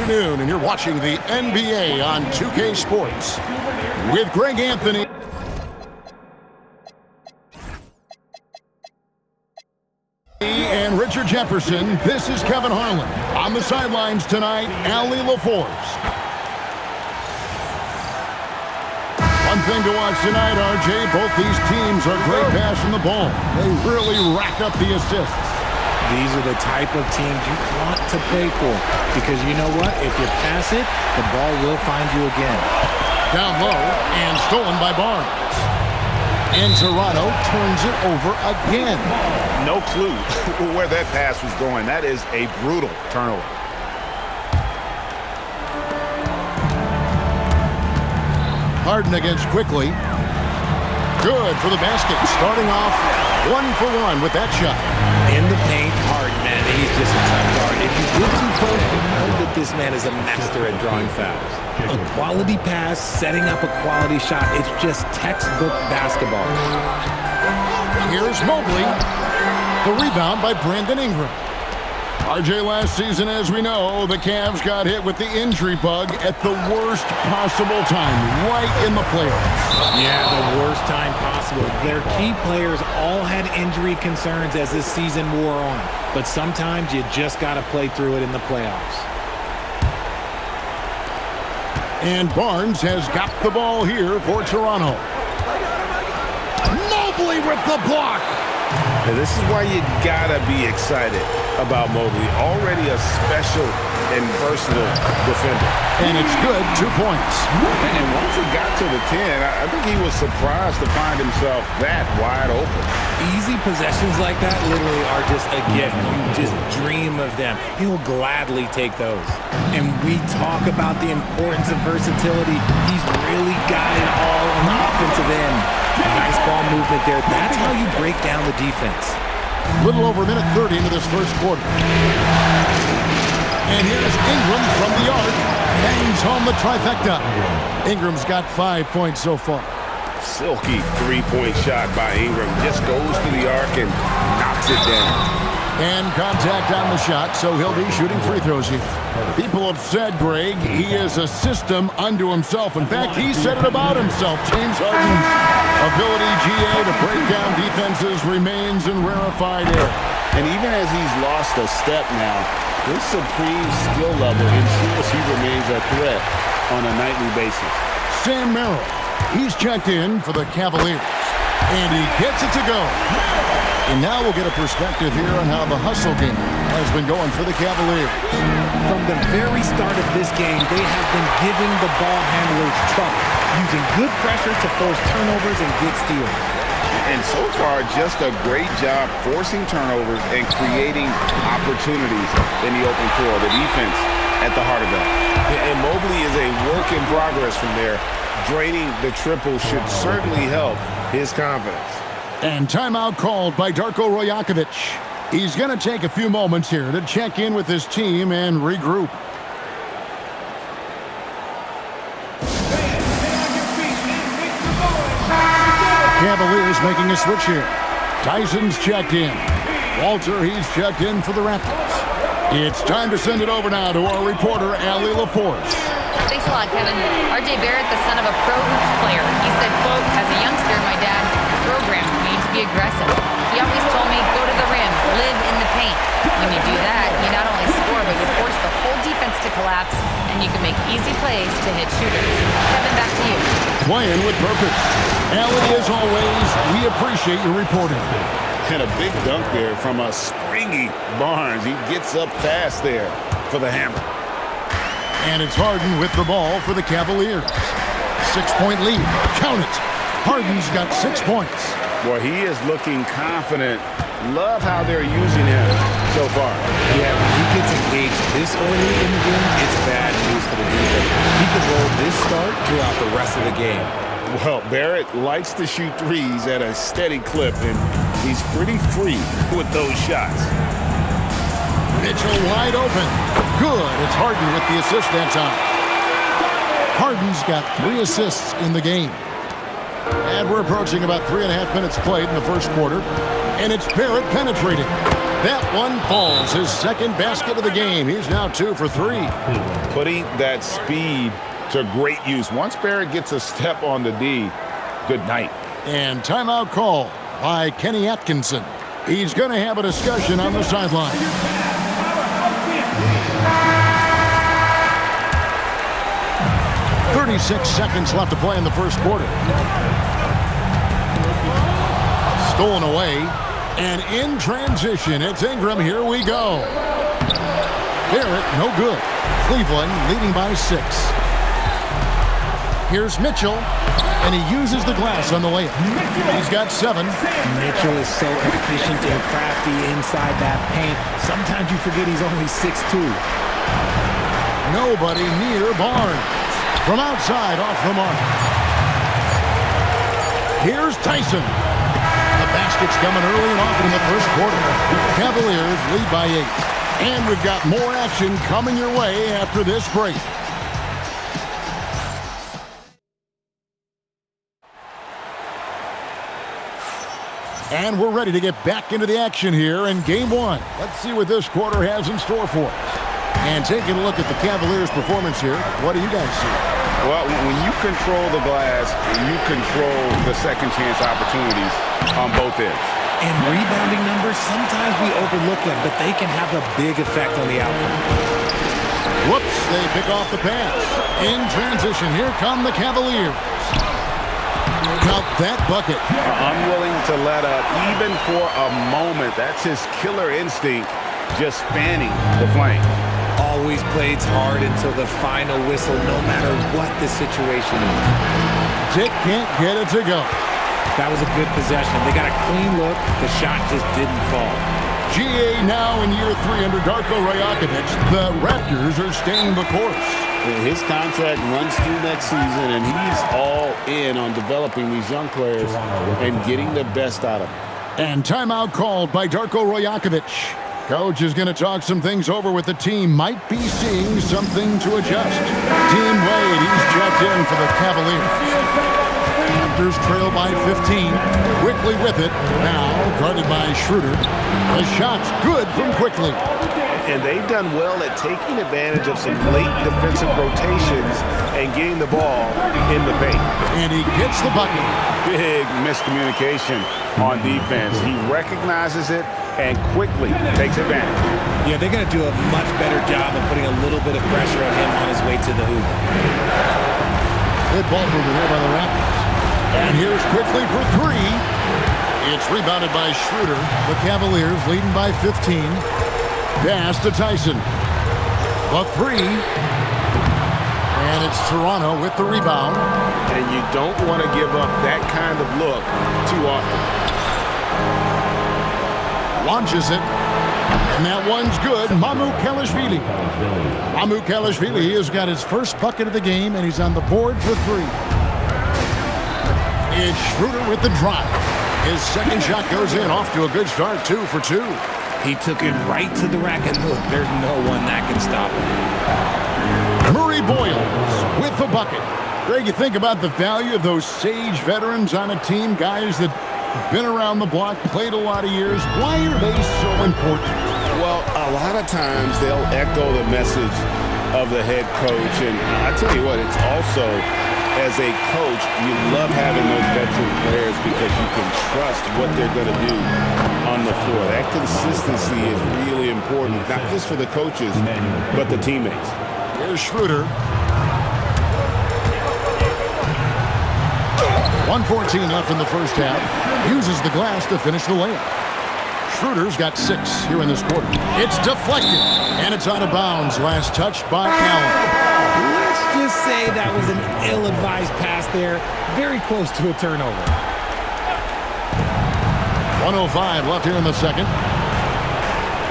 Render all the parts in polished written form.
afternoon, and you're watching the NBA on 2K Sports with Greg Anthony. And Richard Jefferson. This is Kevin Harlan. On the sidelines tonight, Allie LaForce. One thing to watch tonight, RJ, both these teams are great passing the ball. They really rack up the assists. These are the type of teams you want to play for because you know what? If you pass it, the ball will find you again. Down low and stolen by Barnes. And Toronto turns it over again. No clue where that pass was going. That is a brutal turnover. Harden against Quickly. Good for the basket. Starting off 1-for-1 with that shot. In the paint, Harden, man, he's just a tough guard. If you get too close, you know that this man is a master at drawing fouls. A quality pass, setting up a quality shot. It's just textbook basketball. Here's Mobley. The rebound by Brandon Ingram. RJ, last season, as we know, the Cavs got hit with the injury bug at the worst possible time, right in the playoffs. Yeah, the worst time possible. Their key players all had injury concerns as this season wore on. But sometimes you just got to play through it in the playoffs. And Barnes has got the ball here for Toronto. Mobley with the block. Now, this is why you gotta be excited about Mobley. Already a special and versatile defender. And it's good, 2 points. And once he got to the 10, I think he was surprised to find himself that wide open. Easy possessions like that literally are just a gift. You just dream of them. He'll gladly take those. And we talk about the importance of versatility. He's really got it all on the offensive end. Nice ball movement there. That's how you break down the defense. Little over a minute 30 into this first quarter. And here's Ingram from the arc. Bangs home the trifecta. Ingram's got 5 points so far. Silky three-point shot by Ingram. Just goes to the arc and knocks it down. And contact on the shot, so he'll be shooting free throws here. People have said, Greg, he is a system unto himself. In fact, he said it about himself. James Harden's ability, GA, to break down defenses remains in rarefied air. And even as he's lost a step now, his supreme skill level ensures he remains a threat on a nightly basis. Sam Merrill, he's checked in for the Cavaliers. And he gets it to go. And now we'll get a perspective here on how the hustle game has been going for the Cavaliers. From the very start of this game, they have been giving the ball handlers trouble, using good pressure to force turnovers and get steals. And so far, just a great job forcing turnovers and creating opportunities in the open floor. The defense at the heart of that. And Mobley is a work in progress from there. Draining the triple should certainly help his confidence. And timeout called by Darko Rajakovic. He's going to take a few moments here to check in with his team and regroup. Cavaliers making a switch here. Tyson's checked in. Walter, he's checked in for the Raptors. It's time to send it over now to our reporter, Allie LaForce. Thanks a lot, Kevin. R.J. Barrett, the son of a pro hoops player. He said, quote, as a youngster, my dad programmed me to be aggressive. He always told me, go to the rim, live in the paint. When you do that, you not only score, but you force the whole defense to collapse, and you can make easy plays to hit shooters. Kevin, back to you. Playing with purpose. Allie, as always, we appreciate your reporting. And a big dunk there from a springy Barnes. He gets up fast there for the hammer. And it's Harden with the ball for the Cavaliers. 6-point lead. Count it. Harden's got 6 points. Boy, he is looking confident. Love how they're using him so far. Yeah, when he gets engaged this early in the game, it's bad news for the defense. He could roll this start throughout the rest of the game. Well, Barrett likes to shoot threes at a steady clip, and he's pretty free with those shots. Mitchell wide open. Good. It's Harden with the assist that time. Harden's got 3 assists in the game. And we're approaching about 3.5 minutes played in the first quarter. And it's Barrett penetrating. That one falls. His second basket of the game. He's now 2 for 3. Putting that speed to great use. Once Barrett gets a step on the D, good night. And timeout call by Kenny Atkinson. He's going to have a discussion on the sideline. 36 seconds left to play in the first quarter. Stolen away. And in transition, it's Ingram. Here we go. Barrett, no good. Cleveland leading by 6. Here's Mitchell, and he uses the glass on the layup. He's got 7. Mitchell is so efficient and crafty inside that paint. Sometimes you forget he's only 6'2". Nobody near Barnes. From outside, off the mark. Here's Tyson. The basket's coming early and often in the first quarter. Cavaliers lead by 8. And we've got more action coming your way after this break. And we're ready to get back into the action here in Game 1. Let's see what this quarter has in store for us. And taking a look at the Cavaliers' performance here, what do you guys see? Well, when you control the glass, you control the second chance opportunities on both ends. And rebounding numbers, sometimes we overlook them, but they can have a big effect on the outcome. Whoops, they pick off the pass. In transition, here come the Cavaliers. Count that bucket. Unwilling to let up, even for a moment. That's his killer instinct, just fanning the flank. Always plays hard until the final whistle, no matter what the situation is. Dick can't get it to go. That was a good possession. They got a clean look. The shot just didn't fall. GA now in year 3 under Darko Rajakovic. The Raptors are staying the course. His contract runs through next season, and he's all in on developing these young players and getting the best out of them. And timeout called by Darko Rajakovic. Coach is going to talk some things over with the team. Might be seeing something to adjust. Team Wade, he's checked in for the Cavaliers. Raptors trail by 15. Quickly with it. Now guarded by Schroeder. The shot's good from Quickly. And they've done well at taking advantage of some late defensive rotations and getting the ball in the paint. And he gets the bucket. Big miscommunication on defense. He recognizes it and quickly takes advantage. Yeah, they're going to do a much better job of putting a little bit of pressure on him on his way to the hoop. Good ball movement there by the Raptors. And here's Quickly for 3. It's rebounded by Schroeder. The Cavaliers leading by 15. Pass to Tyson. The 3. And it's Toronto with the rebound. And you don't want to give up that kind of look too often. Launches it. And that one's good. Mamukelashvili. Mamukelashvili has got his first bucket of the game, and he's on the board for 3. It's Schroeder with the drive. His second shot goes in, off to a good start, 2 for 2. He took it right to the rack, and look, there's no one that can stop him. Murray Boyles with the bucket. Greg, you think about the value of those sage veterans on a team, guys that have been around the block, played a lot of years. Why are they so important? Well, a lot of times they'll echo the message of the head coach, and I tell you what, it's also, as a coach, you love having those veteran players because you can trust what they're going to do on the floor. That consistency is really important, not just for the coaches, but the teammates. Here's Schroeder. 1:14 left in the first half. Uses the glass to finish the layup. Schroeder's got 6 here in this quarter. It's deflected, and it's out of bounds. Last touch by Allen. Let's just say that was an ill-advised pass there. Very close to a turnover. 1:05 left here in the second.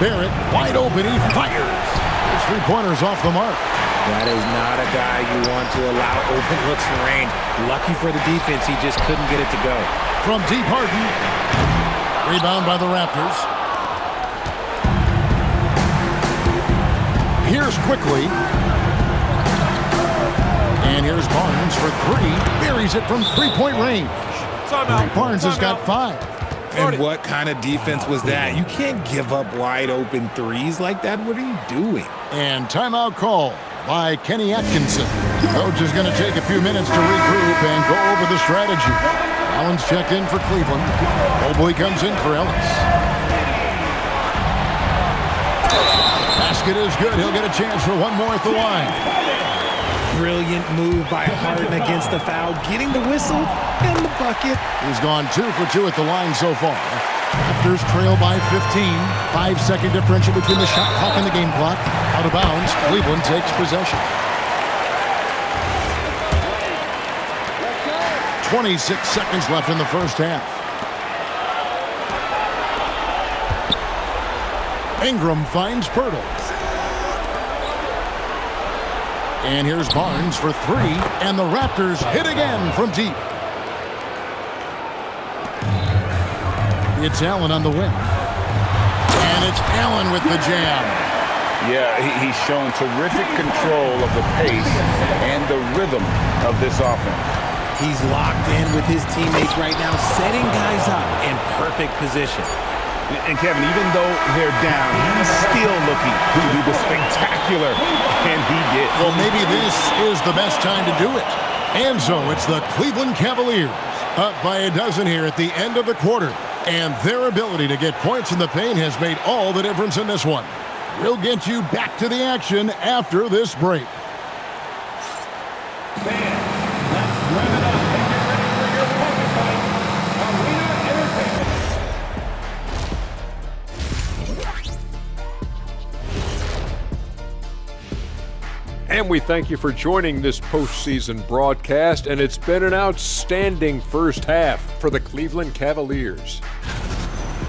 Barrett, wide open, he fires. His 3-pointer's off the mark. That is not a guy you want to allow open looks from range. Lucky for the defense, he just couldn't get it to go. From deep, Harden. Rebound by the Raptors. Here's Quickly. And here's Barnes for 3. Buries it from 3-point range. Barnes has got 5. And what kind of defense was that? You can't give up wide open threes like that. What are you doing? And timeout call by Kenny Atkinson. Coach is going to take a few minutes to regroup and go over the strategy. Allen's checked in for Cleveland. Mobley comes in for Ellis. Basket is good. He'll get a chance for one more at the line. Brilliant move by Harden against the foul, getting the whistle and the bucket. He's gone 2 for 2 at the line so far. Raptors trail by 15. 5-second differential between the shot clock and the game clock. Out of bounds, Cleveland takes possession. 26 seconds left in the first half. Ingram finds Pirtle. And here's Barnes for 3, and the Raptors hit again from deep. It's Allen on the wing. And it's Allen with the jam. Yeah, he's shown terrific control of the pace and the rhythm of this offense. He's locked in with his teammates right now, setting guys up in perfect position. And Kevin, even though they're down, he's still looking to do the spectacular, and he did. Well, maybe this is the best time to do it. And so it's the Cleveland Cavaliers up by a dozen here at the end of the quarter. And their ability to get points in the paint has made all the difference in this one. We'll get you back to the action after this break. And we thank you for joining this postseason broadcast, and it's been an outstanding first half for the Cleveland Cavaliers.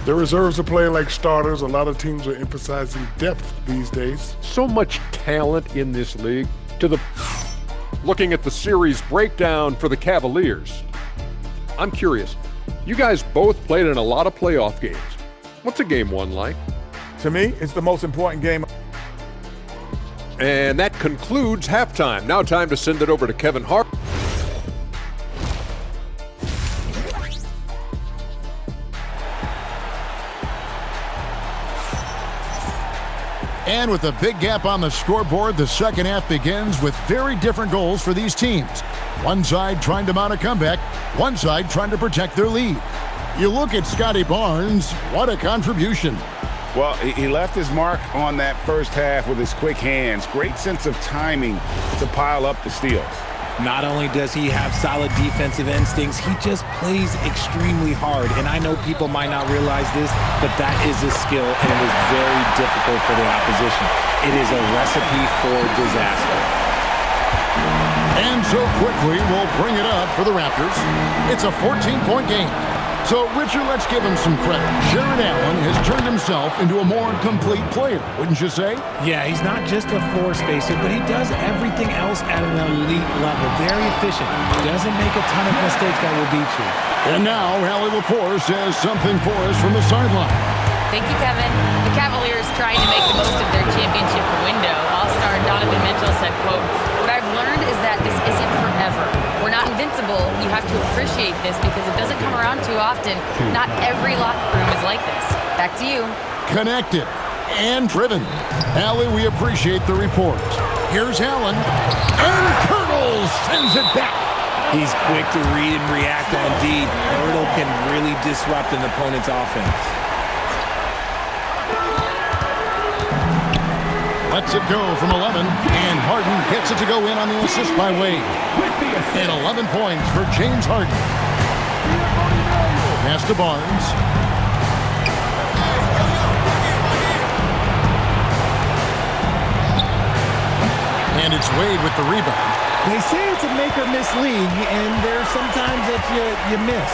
The reserves are playing like starters. A lot of teams are emphasizing depth these days. So much talent in this league. Looking at the series breakdown for the Cavaliers, I'm curious. You guys both played in a lot of playoff games. What's a game one like? To me, it's the most important game. And that concludes halftime. Now time to send it over to Kevin Hart. And with a big gap on the scoreboard, the second half begins with very different goals for these teams. One side trying to mount a comeback, one side trying to protect their lead. You look at Scotty Barnes, what a contribution. Well, he left his mark on that first half with his quick hands. Great sense of timing to pile up the steals. Not only does he have solid defensive instincts, he just plays extremely hard. And I know people might not realize this, but that is a skill, and it is very difficult for the opposition. It is a recipe for disaster. And so quickly, we'll bring it up for the Raptors. It's a 14-point game. So, Richard, let's give him some credit. Jared Allen has turned himself into a more complete player, wouldn't you say? Yeah, he's not just a floor spacer, but he does everything else at an elite level. Very efficient. Doesn't make a ton of mistakes that will beat you. And now, Allie LaForce has something for us from the sideline. Thank you, Kevin. The Cavaliers trying to make the most of their championship window. All-star Donovan Mitchell said, quote, "What I've learned is that this isn't forever. We're not invincible. You have to appreciate this because it doesn't come around too often. Not every locker room is like this." Back to you. Connected and driven. Allie, we appreciate the report. Here's Allen. And Pirtle sends it back. He's quick to read and react on D. Pirtle can really disrupt an opponent's offense. Lets it go from 11, and Harden gets it to go in on the assist by Wade. And 11 points for James Harden. Pass to Barnes. And it's Wade with the rebound. They say it's a make-or-miss league, and there's sometimes that you miss.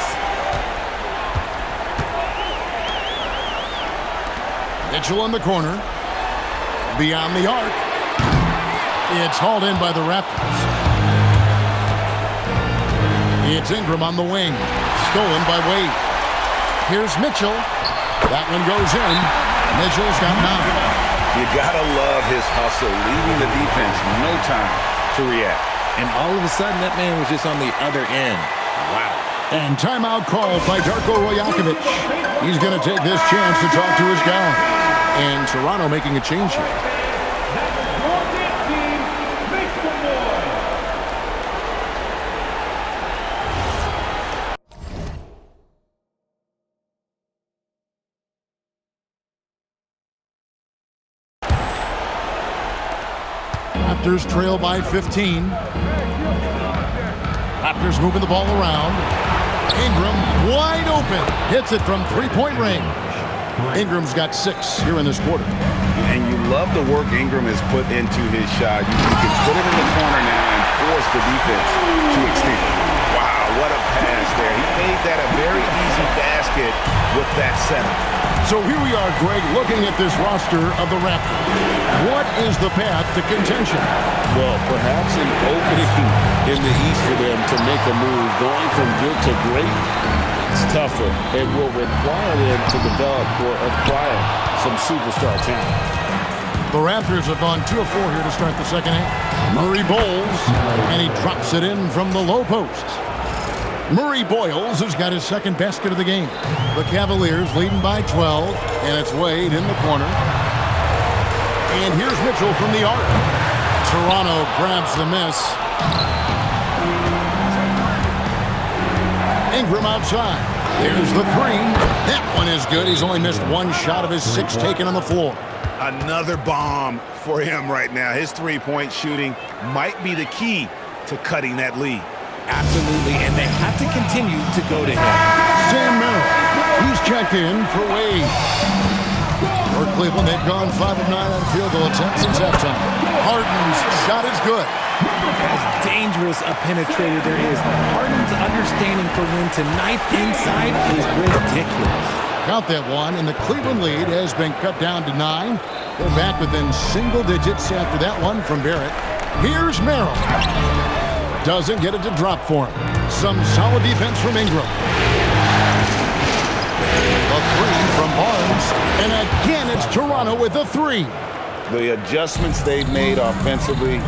Mitchell in the corner. Beyond the arc. It's hauled in by the Raptors. It's Ingram on the wing. Stolen by Wade. Here's Mitchell. That one goes in. Mitchell's got 9. You gotta love his hustle, leaving the defense no time to react. And all of a sudden, that man was just on the other end. Wow. And timeout called by Darko Rajakovic. He's going to take this chance to talk to his guy. And Toronto making a change here. Raptors trail by 15. Raptors moving the ball around. Ingram wide open. Hits it from three-point range. Ingram's got 6 here in this quarter. And you love the work Ingram has put into his shot. You can put it in the corner now and force the defense to extend. Wow, what a pass there. He made that a very easy basket with that setup. So here we are, Greg, looking at this roster of the Raptors. What is the path to contention? Well, perhaps an opening in the East for them to make a move. Going from good to great, it's tougher. It will require them to develop or acquire some superstar talent. The Raptors have gone 2 of 4 here to start the second half. Murray bowls, and he drops it in from the low post. Murray Boyles has got his second basket of the game. The Cavaliers leading by 12, and it's Wade in the corner. And here's Mitchell from the arc. Toronto grabs the miss. Ingram outside. There's the 3. That one is good. He's only missed 1 shot of his 6 taken on the floor. Another bomb for him right now. His three-point shooting might be the key to cutting that lead. Absolutely, and they have to continue to go to him. Sam Merrill, he's checked in for Wade. For Cleveland, they've gone 5 of 9 on field goal attempts since halftime. Harden's shot is good. As dangerous a penetrator there is, Harden's understanding for when to knife inside is ridiculous. Count that one, and the Cleveland lead has been cut down to 9. They're back within single digits after that one from Barrett. Here's Merrill. Doesn't get it to drop for him. Some solid defense from Ingram. A 3 from Barnes. And again, it's Toronto with a 3. The adjustments they've made offensively,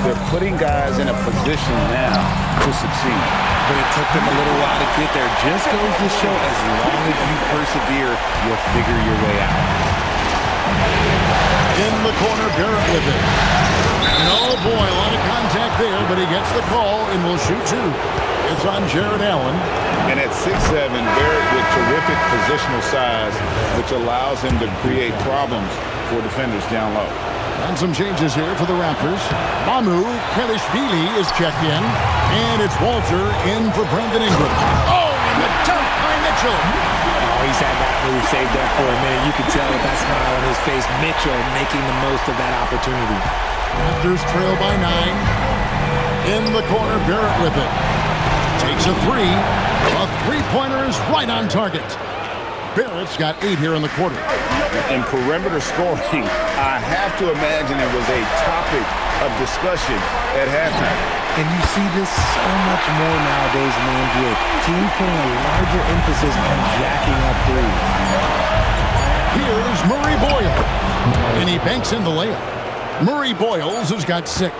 they're putting guys in a position now to succeed. But it took them a little while to get there. Just goes to show as long as you persevere, you'll figure your way out. In the corner, Barrett with it. And oh boy, a lot of contact there, but he gets the call and will shoot 2. It's on Jared Allen. And at 6'7", Barrett with terrific positional size, which allows him to create problems for defenders down low. And some changes here for the Raptors. Mamu Kelishvili is checked in. And it's Walter in for Brandon Ingram. Oh, and the dunk by Mitchell. Oh, he's had that move saved up for a minute. You can tell with that smile on his face. Mitchell making the most of that opportunity. Raptors trail by 9. In the corner, Barrett with it. Takes a 3. A three-pointer is right on target. Barrett's got 8 here in the quarter. In perimeter scoring, I have to imagine it was a topic of discussion at halftime. And you see this so much more nowadays in the NBA. Teams putting a larger emphasis on jacking up threes. Here's Murray Boyles. And he banks in the layup. Murray Boyles has got 6.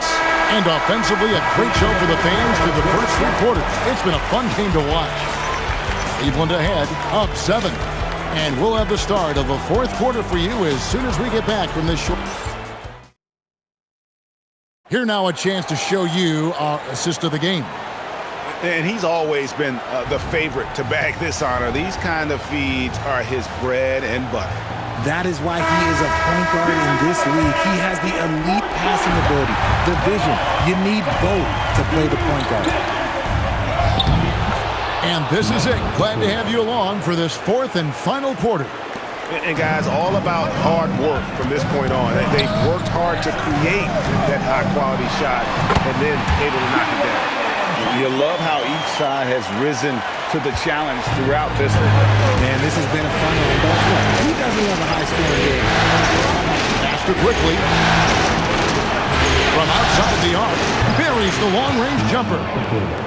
And offensively, a great show for the fans through the first 3 quarters. It's been a fun game to watch. Cleveland ahead, up 7. And we'll have the start of the 4th quarter for you as soon as we get back from this short. Here now a chance to show you our assist of the game. And he's always been the favorite to bag this honor. These kind of feeds are his bread and butter. That is why he is a point guard in this league. He has the elite passing ability, the vision. You need both to play the point guard. And this is it. Glad to have you along for this 4th and final quarter. And guys, all about hard work from this point on. They've worked hard to create that high-quality shot and then able to knock it down. You love how each side has risen to the challenge throughout this one. Man, this has been a fun one, but who doesn't love a high-scoring game? Faster quickly. From outside the arc, buries the long-range jumper.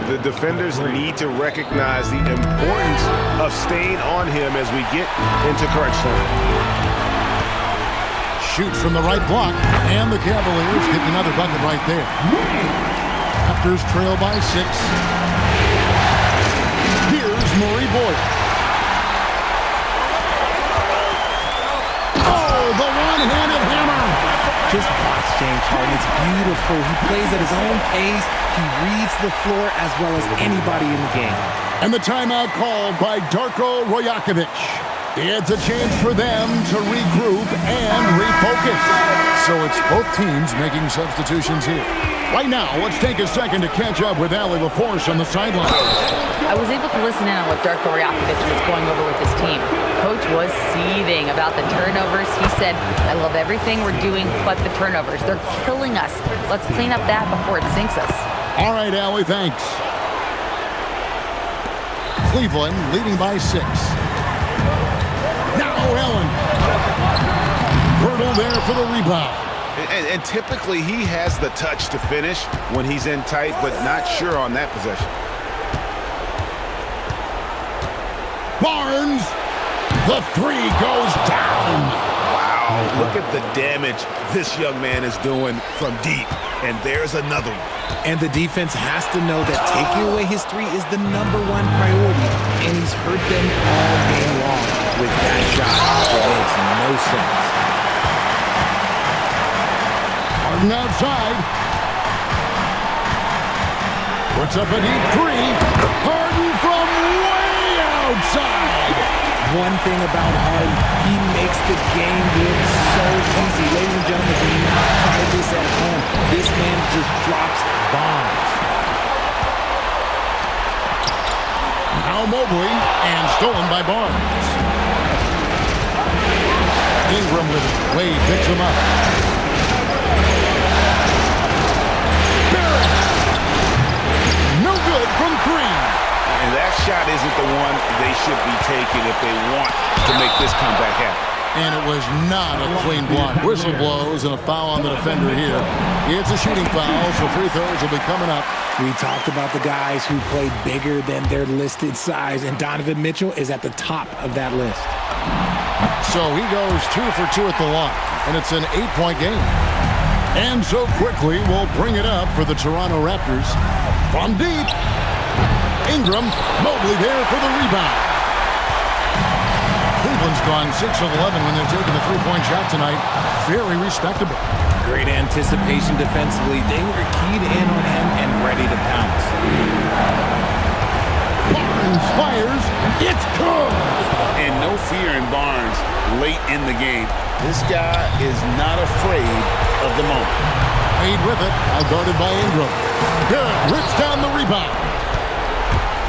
The defenders need to recognize the importance of staying on him as we get into crunch time. Shoots from the right block, and the Cavaliers get another bucket right there. Raptors trail by 6. Here's board. Oh, the one-handed hammer. Just watch James Harden. It's beautiful. He plays at his own pace. He reads the floor as well as anybody in the game. And the timeout called by Darko Rajakovic. It's a chance for them to regroup and refocus. So it's both teams making substitutions here. Right now, let's take a second to catch up with Allie LaForce on the sideline. I was able to listen in on what Darko Rajakovic was going over with his team. Coach was seething about the turnovers. He said, I love everything we're doing but the turnovers. They're killing us. Let's clean up that before it sinks us. All right, Allie, thanks. Cleveland leading by 6. Now Allen. Hurdle there for the rebound. And typically he has the touch to finish when he's in tight, but not sure on that possession. Barnes. The 3 goes down. Wow, look at the damage this young man is doing from deep. And there's another one. And the defense has to know that taking away his 3 is the #1 priority. And he's hurt them all game long with that shot. It makes no sense. Harden outside. Puts up a deep 3. Harden from way outside. One thing about Harden, he makes the game look so easy. Ladies and gentlemen, do not try this at home. This man just drops bombs. Now Mobley, and stolen by Barnes. Ingram with it. Wade picks him up. Barrett. No good from 3. And that shot isn't the one they should be taking if they want to make this comeback happen. And it was not a clean block. Whistle blows and a foul on the defender here. It's a shooting foul, so free throws will be coming up. We talked about the guys who play bigger than their listed size, and Donovan Mitchell is at the top of that list. So he goes 2 for 2 at the line, and it's an 8-point game. And so quickly, we'll bring it up for the Toronto Raptors. From deep, Ingram, Mobley there for the rebound. Cleveland's gone 6 of 11 when they're taking the 3-point shot tonight. Very respectable. Great anticipation defensively. They were keyed in on him and ready to pounce. Barnes fires. It's good. And no fear in Barnes late in the game. This guy is not afraid of the moment. Made with it, outguarded by Ingram. Good, rips down the rebound.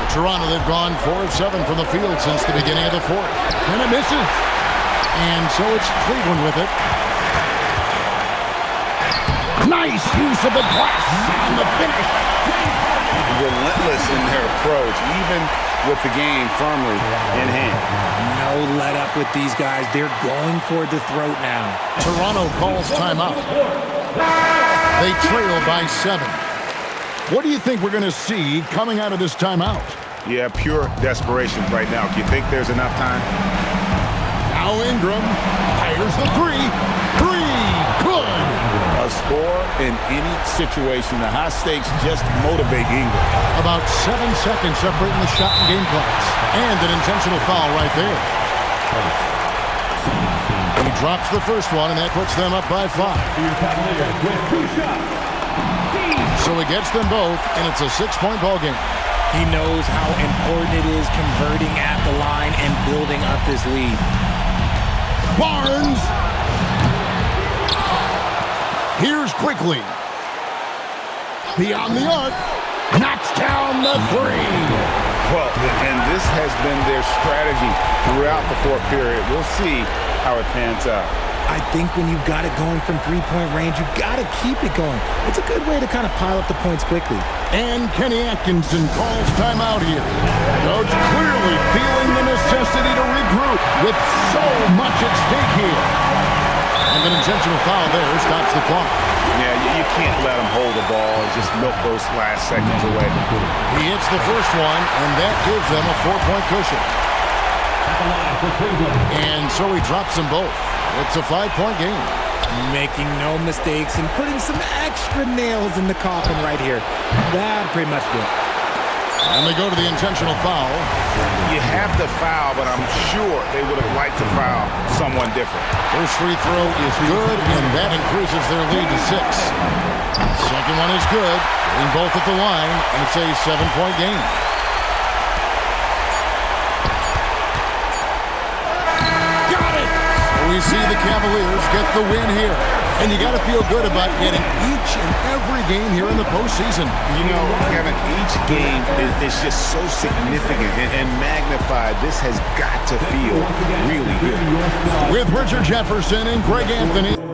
Toronto, they've gone 4 of 7 from the field since the beginning of the 4th. And it misses. And so it's Cleveland with it. Nice use of the glass and the finish. Relentless in their approach, even with the game firmly in hand. No let up with these guys. They're going for the throat now. Toronto calls timeout. They trail by 7. What do you think we're going to see coming out of this timeout? Yeah, pure desperation right now. Do you think there's enough time? Now Ingram fires the 3. 3, good. A score in any situation. The high stakes just motivate Ingram. About 7 seconds separating the shot and game clocks. And an intentional foul right there. He drops the first one, and that puts them up by 5. So he gets them both, and it's a 6-point ball game. He knows how important it is converting at the line and building up this lead. Barnes. Here's quickly. Beyond the arc. Knocks down the 3. Well, and this has been their strategy throughout the 4th period. We'll see how it pans out. I think when you've got it going from 3-point range, you've got to keep it going. It's a good way to kind of pile up the points quickly. And Kenny Atkinson calls timeout here. Coach clearly feeling the necessity to regroup with so much at stake here. And an intentional foul there stops the clock. Yeah, you can't let him hold the ball and just milk those last seconds away. He hits the first one, and that gives them a 4-point cushion. And so he drops them both. It's a 5-point game. Making no mistakes and putting some extra nails in the coffin right here. That pretty much did. And they go to the intentional foul. You have to foul, but I'm sure they would have liked to foul someone different. First free throw is good, and that increases their lead to 6. Second one is good. Getting both at the line, and it's a 7-point game. Got it! We see the Cavaliers get the win here. And you got to feel good about getting each and every game here in the postseason. You know, Kevin, each game is just so significant and magnified. This has got to feel really good. With Richard Jefferson and Greg Anthony.